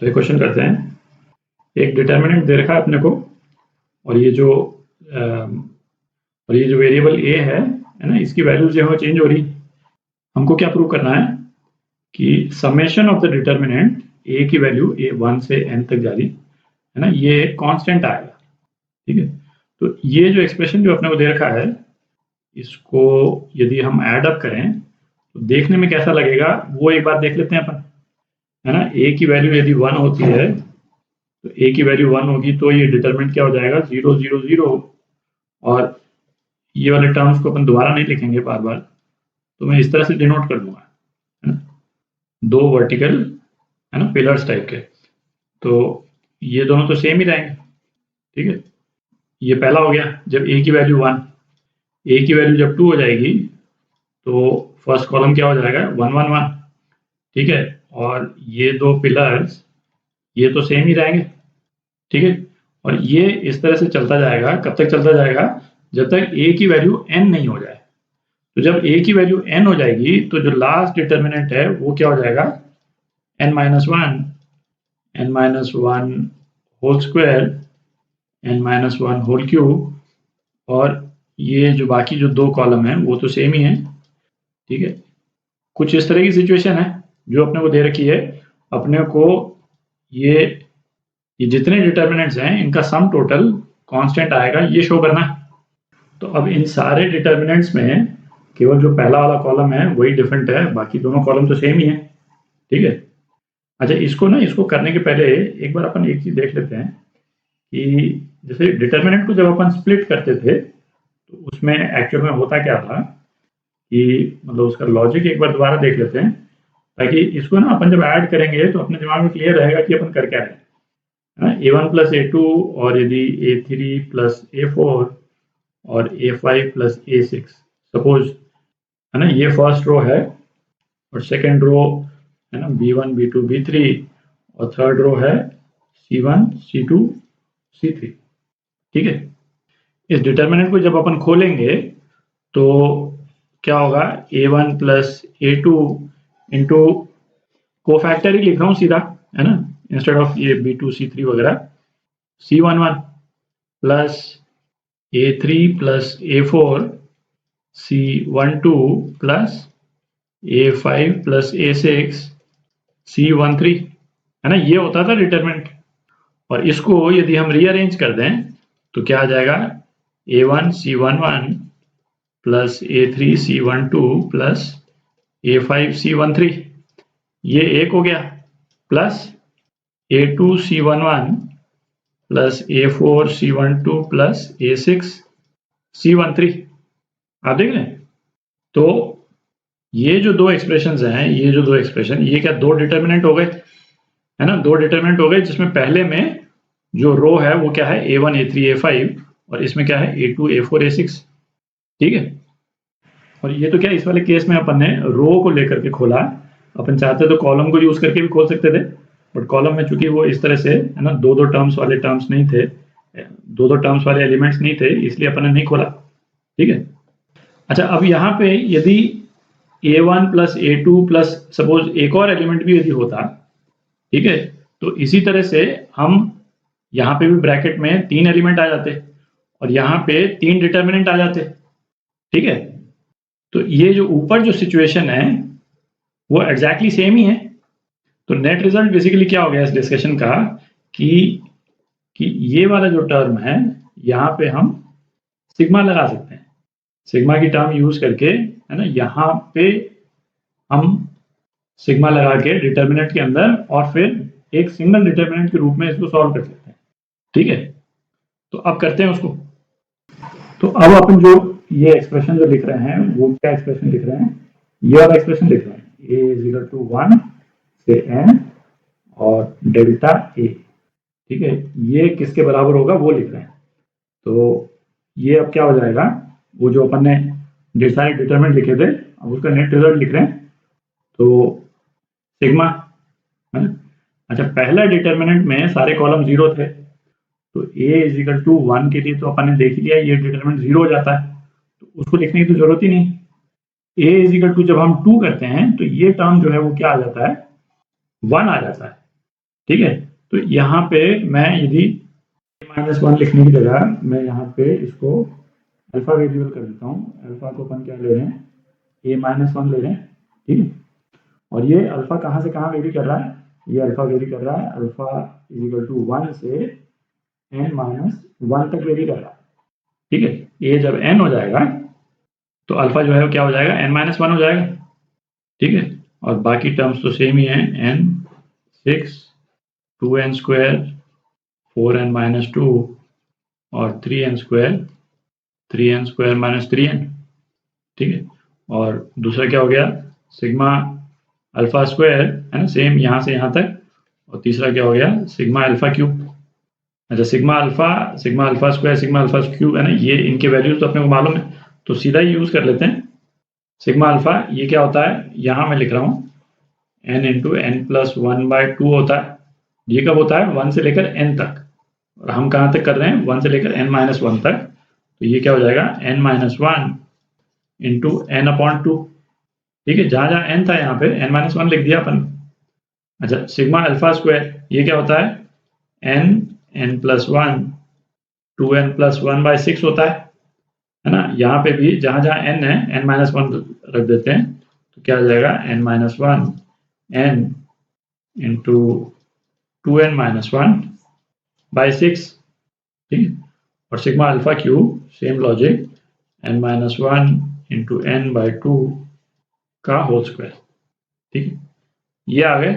तो ये क्वेश्चन करते हैं, एक डिटर्मिनेंट दे रखा है अपने को, और ये जो वेरिएबल ए है ना, इसकी वैल्यूज जो है चेंज हो रही। हमको क्या प्रूव करना है कि समेशन ऑफ द डिटर्मिनेंट ए की वैल्यू ए 1 से n तक जा रही है ना, ये कांस्टेंट आएगा। ठीक है, तो ये जो एक्सप्रेशन जो अपने को दे रखा है, इसको यदि हम ऐड अप करें तो देखने में कैसा लगेगा वो एक बार देख लेते हैं अपन, है ना। ए की वैल्यू यदि 1 होती है तो ए की वैल्यू 1 होगी तो ये डिटरमिनेंट क्या हो जाएगा, 0 0 0। और ये वाले टर्म्स को अपन दोबारा नहीं लिखेंगे बार बार, तो मैं इस तरह से डिनोट कर दूंगा, है ना, दो वर्टिकल, है ना, पिलर्स टाइप के। तो ये दोनों तो सेम ही रहेंगे। ठीक है, ये पहला हो गया। जब ए की वैल्यू 1, ए की वैल्यू जब 2 हो जाएगी तो फर्स्ट कॉलम क्या हो जाएगा, 1 1 1। ठीक है, और ये दो पिलर्स ये तो सेम ही रहेंगे। ठीक है, और ये इस तरह से चलता जाएगा। कब तक चलता जाएगा, जब तक ए की वैल्यू n नहीं हो जाए। तो जब ए की वैल्यू n हो जाएगी तो जो लास्ट डिटर्मिनेंट है वो क्या हो जाएगा, n minus 1 whole square, n minus 1 whole cube, और ये जो बाकी जो दो कॉलम है वो तो सेम ही है। ठीक है, कुछ इस तरह की सिचुएशन है जो अपने को दे रखी है। अपने को ये जितने डिटर्मिनेंट्स हैं इनका सम टोटल कांस्टेंट आएगा, ये शो करना है। तो अब इन सारे डिटर्मिनेंट्स में केवल जो पहला वाला कॉलम है वही डिफरेंट है, बाकी दोनों कॉलम तो सेम ही है। ठीक है, अच्छा, इसको करने के पहले एक बार अपन एक चीज देख लेते हैं कि जैसे डिटर्मिनेंट को जब अपन स्प्लिट करते थे तो उसमें एक्चुअल में होता क्या था कि मतलब उसका लॉजिक एक बार दोबारा देख लेते हैं, ताकि इसको ना अपन जब ऐड करेंगे तो अपने दिमाग में क्लियर रहेगा कि अपन कर क्या रहे हैं, है ना। A1 प्लस A2, और यदि A3 प्लस A4 और A5 प्लस A6 सपोज, है ना, ये फर्स्ट रो है, और सेकंड रो है ना B1 B2 B3, और थर्ड रो है C1 C2 C3। ठीक है, इस डिटर्मिनेंट को जब अपन खोलेंगे तो क्या होगा, A1 plus A2 into cofactor ही लिख रहा हूँ सीधा, है ना, इंस्टेड ऑफ ये B2 C3 वगैरह, C11 plus A3 plus A4 C12 plus A5 plus A6 C13, है ना, ये होता था डिटरमिनेंट। और इसको यदि हम रीअरेंज कर दें तो क्या आ जाएगा, A1 C11 plus A3 C12 plus A5 C13, ये एक हो गया, plus A2 C11 plus A4 C12 plus A6 C13। आप देख रहे हैं, तो ये जो दो एक्सप्रेशंस हैं, ये जो दो एक्सप्रेशन, ये क्या दो डिटर्मिनेंट हो गए, है ना, दो डिटर्मिनेंट हो गए, जिसमें पहले में जो रो है वो क्या है, A1 A3 A5, और इसमें क्या है A2 A4 A6। ठीक है, और ये तो क्या इस वाले केस में अपन ने रो को लेकर के खोला। अपन चाहते तो कॉलम को यूज करके भी खोल सकते थे, बट कॉलम में चूंकि वो इस तरह से, है ना, दो टर्म्स वाले टर्म्स नहीं थे, दो टर्म्स वाले एलिमेंट्स नहीं थे, इसलिए अपन ने नहीं खोला। ठीक है, अच्छा, अब यहाँ पे यदि A1 plus A2 plus suppose एक और एलिमेंट भी यदि होता, ठीक है, तो इसी तरह से हम यहाँ पे भी ब्रैकेट में 3 एलिमेंट आ जाते और यहाँ पे 3 डिटर्मिनेंट आ जाते। ठीक है, तो ये जो ऊपर जो सिचुएशन है वो एग्जैक्टली सेम ही है। तो नेट रिजल्ट बेसिकली क्या हो गया इस डिस्कशन का कि ये वाला जो टर्म है यहाँ पे हम सिग्मा लगा सकते हैं। सिग्मा की टर्म यूज करके, है ना, यहाँ पे हम सिग्मा लगा के डिटर्मिनेंट के अंदर और फिर एक सिंगल डिटर्मिनेंट के रूप में इसको सॉल्व कर सकते हैं। ठीक है, तो अब करते हैं उसको। तो अब अपन जो ये एक्सप्रेशन जो लिख रहे हैं वो क्या एक्सप्रेशन लिख रहे हैं, ये वाला एक्सप्रेशन लिख रहे हैं, a is equal to 1 से n और डेल्टा a। ठीक है, ये किसके बराबर होगा वो लिख रहे हैं। तो ये अब क्या हो जाएगा, वो जो अपन ने ढेर सारे डिटरमिनेंट लिखे थे अब उसका नेट रिजल्ट लिख रहे हैं, तो सिग्मा, है ना। अच्छा, पहला डिटरमिनेंट में सारे कॉलम 0 थे, तो a इज इक्वल टू 1 के लिए तो अपन ने देख लिया ये डिटरमिनेंट 0 हो जाता है, तो उसको लिखने की तो जरूरत ही नहीं। a इज इक्वल टू जब हम 2 करते हैं तो ये टर्म जो है वो क्या आ जाता है, 1 आ जाता है। ठीक है। तो यहाँ पे मैं यदि -1 लिखने की जगह मैं यहाँ पे इसको अल्फा वेरिएबल कर देता हूँ। अल्फा को अपन क्या ले रहे हैं, a-1 ले रहे हैं, ठीक है। और ये अल्फा कहाँ से कहाँ वेरी कर रहा है, ये अल्फा वेरी कर रहा है अल्फा इज इक्वल टू 1 से n-1 तक वेरी कर रहा है, ठीक है। ये जब n हो जाएगा तो अल्फा जो है वो क्या हो जाएगा, n-1 हो जाएगा, ठीक है। और बाकी टर्म्स तो सेम ही है, n6 2n स्क्वायर 4n-2 और 3n स्क्वायर 3n, ठीक है। और दूसरा क्या हो गया, सिग्मा अल्फा स्क्वायर, है ना, सेम यहाँ से यहाँ तक। और तीसरा क्या हो गया, सिग्मा अल्फा क्यूब। अच्छा, sigma alpha square, sigma alpha cube, है ना, ये इनके वैल्यूज तो अपने को मालूम है, तो सीधा ही यूज कर लेते हैं। सिग्मा अल्फा ये क्या होता है, यहाँ मैं लिख रहा हूँ n इंटू एन प्लस 1/2 होता है। ये कब होता है, 1 से लेकर n तक, और हम कहाँ तक कर रहे हैं, 1 से लेकर n-1 तक। तो ये क्या हो जाएगा, n-1 इंटू n/2, ठीक है। जहाँ जहाँ n था यहाँ पे n-1 लिख दिया अपन। अच्छा, सिग्मा अल्फा स्क्वायर ये क्या होता है, n+1 2n+1/6 होता है ना। यहाँ पे भी जहाँ जहाँ n है n-1 रख देते हैं, तो क्या हो जाएगा, n-1 n इंटू 2n-1/6, ठीक है। और sigma alpha cube same logic, n-1 into n/2 का होल स्क्वायर, ठीक है। ये आ गए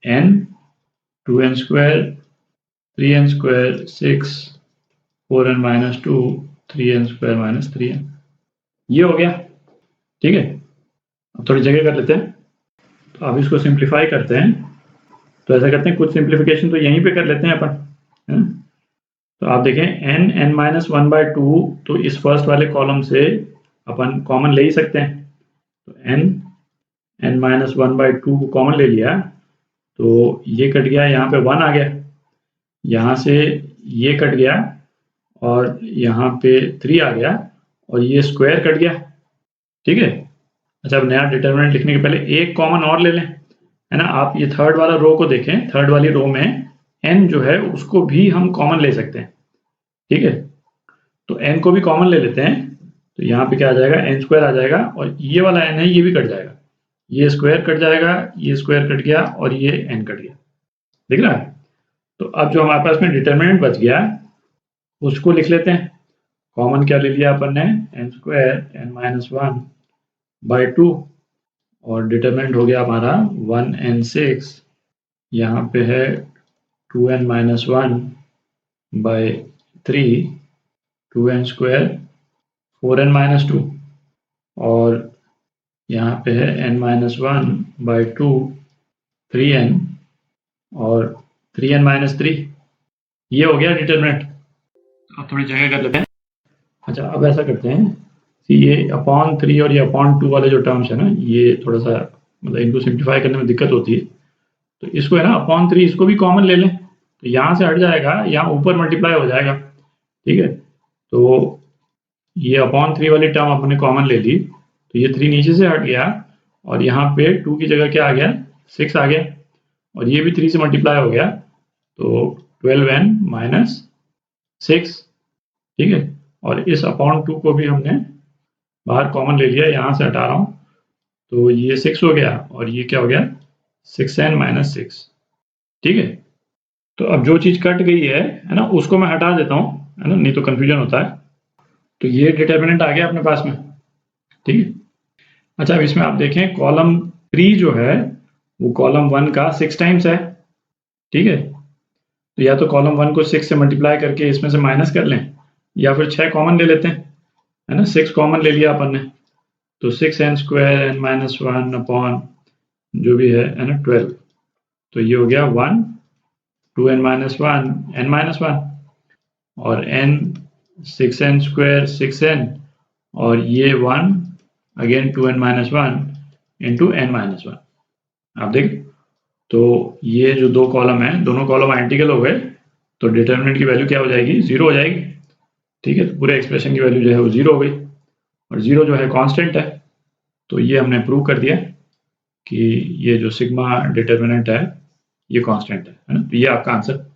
n 2n square 3n square 6 4n-2 3n square -3n, ये हो गया, ठीक है। अब थोड़ी जगह कर लेते हैं, तो अब इसको सिंप्लीफाई करते हैं। तो ऐसा करते हैं, कुछ सिंप्लीफिकेशन तो यहीं पे कर लेते हैं अपन, है ना। तो आप देखें n-1/2, तो इस फर्स्ट वाले कॉलम से अपन कॉमन ले ही सकते हैं। तो n-1/2 को कॉमन ले लिया, तो ये कट गया, यहाँ पे 1 आ गया, यहाँ से ये कट गया, और यहाँ पे 3 आ गया, और ये स्क्वायर कट गया, ठीक है। अच्छा, अब नया डिटरमिनेंट लिखने के पहले एक कॉमन और ले लें, है ना। आप ये थर्ड वाला रो को देखें, थर्ड वाली रो में n जो है उसको भी हम कॉमन ले सकते हैं, ठीक है। तो n को भी कॉमन ले लेते हैं, तो यहाँ पे क्या आ जाएगा, n स्क्वायर आ जाएगा, और ये वाला n है ये भी कट जाएगा, ये स्क्वायर कट जाएगा, ये स्क्वायर कट गया, और ये n कट गया, दिख रहा है। तो अब जो हमारे पास में डिटरमिनेंट बच गया उसको लिख लेते हैं। कॉमन क्या ले लिया अपन ने, n स्क्वायर n-1/2, और डिटरमिनेंट हो गया हमारा 1n6, यहाँ पे है 2n-1/3 2n स्क्वायर 4n-2, और यहाँ पे है n-1/2 3n और 3n-3, ये हो गया डिटरमिनेंट। अब थोड़ी जगह कर लेते हैं। अच्छा, अब ऐसा करते हैं कि ये अपॉन 3 और ये अपॉन 2 वाले जो टर्म्स है ना, ये थोड़ा सा मतलब इनको सिंप्लीफाई करने में दिक्कत होती है, तो इसको है ना अपॉन 3 इसको भी कॉमन ले लें, तो यहाँ से हट जाएगा, यहाँ ऊपर मल्टीप्लाई हो जाएगा, ठीक है। तो ये अपॉन 3 वाली टर्म अपने कॉमन ले ली, तो ये 3 नीचे से हट गया, और यहाँ पे 2 की जगह क्या आ गया, 6 आ गया, और ये भी 3 से मल्टीप्लाई हो गया, तो 12n-6, ठीक है। और इस अपॉन 2 को भी हमने बाहर कॉमन ले लिया, यहाँ से हटा रहा हूँ, तो ये 6 हो गया, और ये क्या हो गया, 6n-6, ठीक है। तो अब जो चीज़ कट गई है ना, उसको मैं हटा देता हूँ, है ना, नहीं तो कंफ्यूजन होता है। तो ये डिटरमिनेंट आ गया अपने पास में, ठीक है। अच्छा, अब इसमें आप देखें कॉलम 3 जो है वो कॉलम 1 का 6 टाइम्स है, ठीक है। तो या तो कॉलम 1 को 6 से मल्टीप्लाई करके इसमें से माइनस कर लें, या फिर 6 कॉमन ले लेते हैं, है ना। 6 कॉमन ले लिया अपन ने, तो 6n स्क्वायर n-1 अपॉन जो भी है ना 12, तो ये हो गया 1 2n-1 n-1, और n 6n स्क्वायर 6n, और ये 1 अगेन 2n-1 इंटू n-1। आप देख, तो ये जो दो कॉलम है, दोनों कॉलम आइडेंटिकल हो गए, तो डिटरमिनेंट की वैल्यू क्या हो जाएगी, 0 हो जाएगी, ठीक है। तो पूरे एक्सप्रेशन की वैल्यू जो है वो 0 हो गई, और 0 जो है कांस्टेंट है। तो ये हमने प्रूव कर दिया कि ये जो सिग्मा डिटरमिनेंट है ये कांस्टेंट है ना? तो ये आपका आंसर